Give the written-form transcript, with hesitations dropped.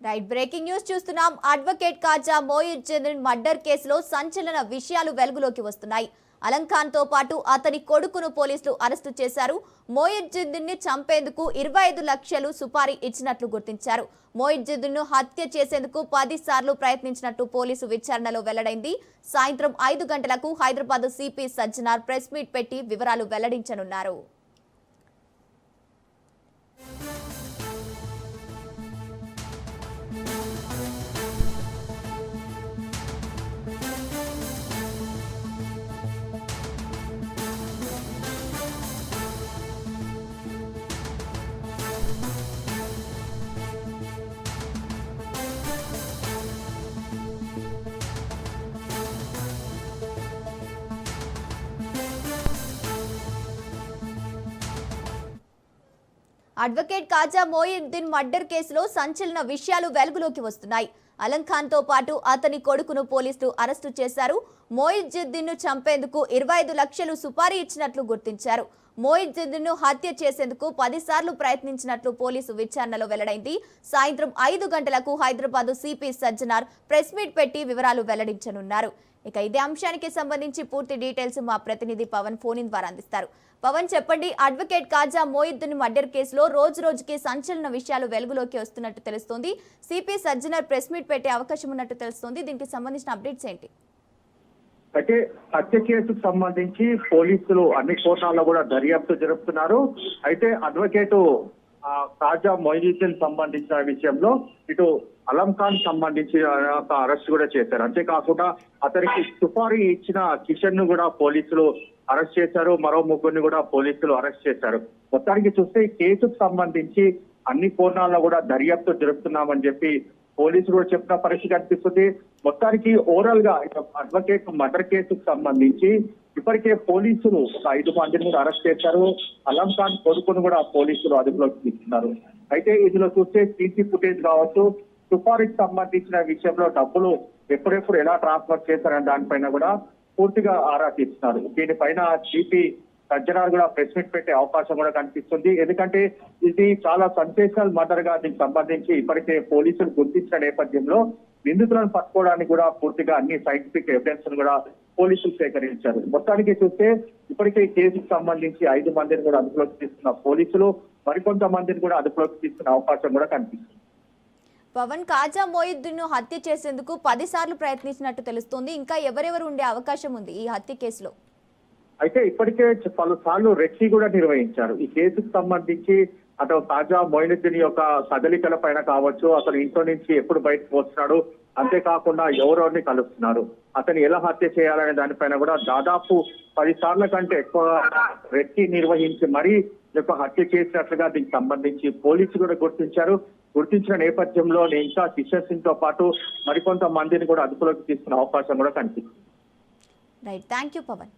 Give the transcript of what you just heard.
Right breaking news చూస్తున్నాం. Advocate కాజా Moinuddin murder కేసులో సంచలన విషయాలు వెలుగులోకి వస్తున్నాయి. అలం ఖాన్ తో పాటు అతని కొడుకును పోలీసులు అరెస్టు చేశారు. మొయినుద్దీన్ ని చంపేందుకు 25 లక్షలు సుపారీ ఇచ్చినట్లు గుర్తించారు. మొయినుద్దీన్ ను హత్య చేసేందుకు 10 సార్లు ప్రయత్నించినట్టు పోలీసు విచారణలో వెల్లడైంది. సాయంత్రం 5 గంటలకు Hyderabad CP Sajjanar press meet పెట్టి వివరాలు వెల్లడించనున్నారు. అడ్వకేట్ కాజా మొయినుద్దీన్ మర్డర్ కేసులో సంచలన విషయాలు వెలుగులోకి వస్తున్నాయి. అలం ఖాన్ తో పాటు అతని కొడుకును పోలీసులు అరెస్టు చేశారు. మొయినుద్దీన్ ను చంపేందుకు 25 లక్షలు సుపారీ ఇచ్చినట్లు గుర్తించారు. మొయినుద్దీన్ ను హత్య చేసేందుకు 10 సార్లు ప్రయత్నించినట్లు పోలీసు విచారణలో వెల్లడైంది. సాయంత్రం 5 గంటలకు Hyderabad CP Sajjanar press meet పెట్టి వివరాలు వెల్లడించనున్నారు. ఇక ఇదే అంశానికి సంబంధించి పూర్తి డీటెయిల్స్ మా ప్రతినిధి పవన్ ఫోన్ ఇన్ ద్వారా అందిస్తారు. పవన్, చెప్పండి. అడ్వకేట్ కాజా మొయినుద్దీన్ మర్డర్ కేసులో రోజు రోజుకి సంచలన విషయాలు వెలుగులోకి వస్తున్నట్టు తెలుస్తోంది. సిపి సజ్జనార్ ప్రెస్ మీట్ పెట్టే అవకాశం ఉన్నట్టు తెలుస్తోంది. దీనికి సంబంధించిన అప్డేట్స్ ఏంటి? అయితే హత్య కేసుకు సంబంధించి పోలీసులు అన్ని కోణాల్లో కూడా దర్యాప్తు జరుపుతున్నారు. అయితే అడ్వకేటు కాజా మొయినుద్దీన్ సంబంధించిన విషయంలో ఇటు అలం ఖాన్ సంబంధించి అరెస్ట్ కూడా చేశారు. అంతేకాకుండా అతనికి సుపారీ ఇచ్చిన కిషన్ ను కూడా పోలీసులు అరెస్ట్ చేశారు. మరో ముగ్గురిని కూడా పోలీసులు అరెస్ట్ చేశారు. మొత్తానికి చూస్తే ఈ కేసుకు సంబంధించి అన్ని కోణాల్లో కూడా దర్యాప్తు జరుపుతున్నామని చెప్పి పోలీసులు కూడా చెప్పిన పరిస్థితి కనిపిస్తుంది. మొత్తానికి ఓవరాల్ గా అడ్వకేట్ మర్డర్ కేసుకు సంబంధించి ఇప్పటికే పోలీసులు ఒక 5 మందిని కూడా అరెస్ట్ చేశారు. అలం ఖాన్ కొడుకును కూడా పోలీసులు అదుపులోకి తీసుకున్నారు. అయితే ఇందులో చూస్తే సీసీ ఫుటేజ్ కావచ్చు, సుపారీకి సంబంధించిన విషయంలో డబ్బులు ఎప్పుడెప్పుడు ఎలా ట్రాన్స్ఫర్ చేశారనే దానిపైన కూడా పూర్తిగా ఆరా తీస్తున్నారు. దీనిపైన సిపి సజ్జనార్ కూడా ప్రెస్ మీట్ పెట్టే అవకాశం కూడా కనిపిస్తుంది. ఎందుకంటే ఇది చాలా సెన్సేషనల్ మర్డర్ గా దీనికి సంబంధించి ఇప్పటికే పోలీసులు గుర్తించిన నేపథ్యంలో నిందితులను పట్టుకోవడానికి కూడా పూర్తిగా అన్ని సైంటిఫిక్ ఎవిడెన్స్ కూడా పోలీసులు సేకరించారు. మొత్తానికి చూస్తే ఇప్పటికే ఈ కేసుకు సంబంధించి 5 మందిని కూడా అదుపులోకి తీసుకున్న పోలీసులు మరికొంతమందిని కూడా అదుపులోకి తీసుకునే అవకాశం కూడా కనిపిస్తుంది. పవన్, కాజా మొయినుద్దీన్ ను హత్య చేసేందుకు 10 సార్లు ప్రయత్నించినట్టు తెలుస్తోంది. ఇంకా ఎవరెవరు ఉండే అవకాశం ఉంది ఈ హత్య కేసులో? అయితే ఇప్పటికే పలుసార్లు రెక్కి కూడా నిర్వహించారు. ఈ కేసుకు సంబంధించి అటు కాజా మొయినుద్దీన్ యొక్క కదలికల పైన కావచ్చు, అతను ఇంట్లో నుంచి ఎప్పుడు బయటకు వస్తున్నాడు, అంతేకాకుండా ఎవరెవరిని కలుస్తున్నారు, అతను ఎలా హత్య చేయాలనే దానిపైన కూడా దాదాపు 10 సార్ల కంటే ఎక్కువ రెక్కి నిర్వహించి మరీ యొక్క హత్య చేసినట్లుగా దీనికి సంబంధించి పోలీసులు కూడా గుర్తించారు. గుర్తించిన నేపథ్యంలో ఇంకా కిషన్ సింగ్ తో పాటు మరికొంత మందిని కూడా అదుపులోకి తీసుకునే అవకాశం కూడా కనిపిస్తుంది. Right, thank you Pawan.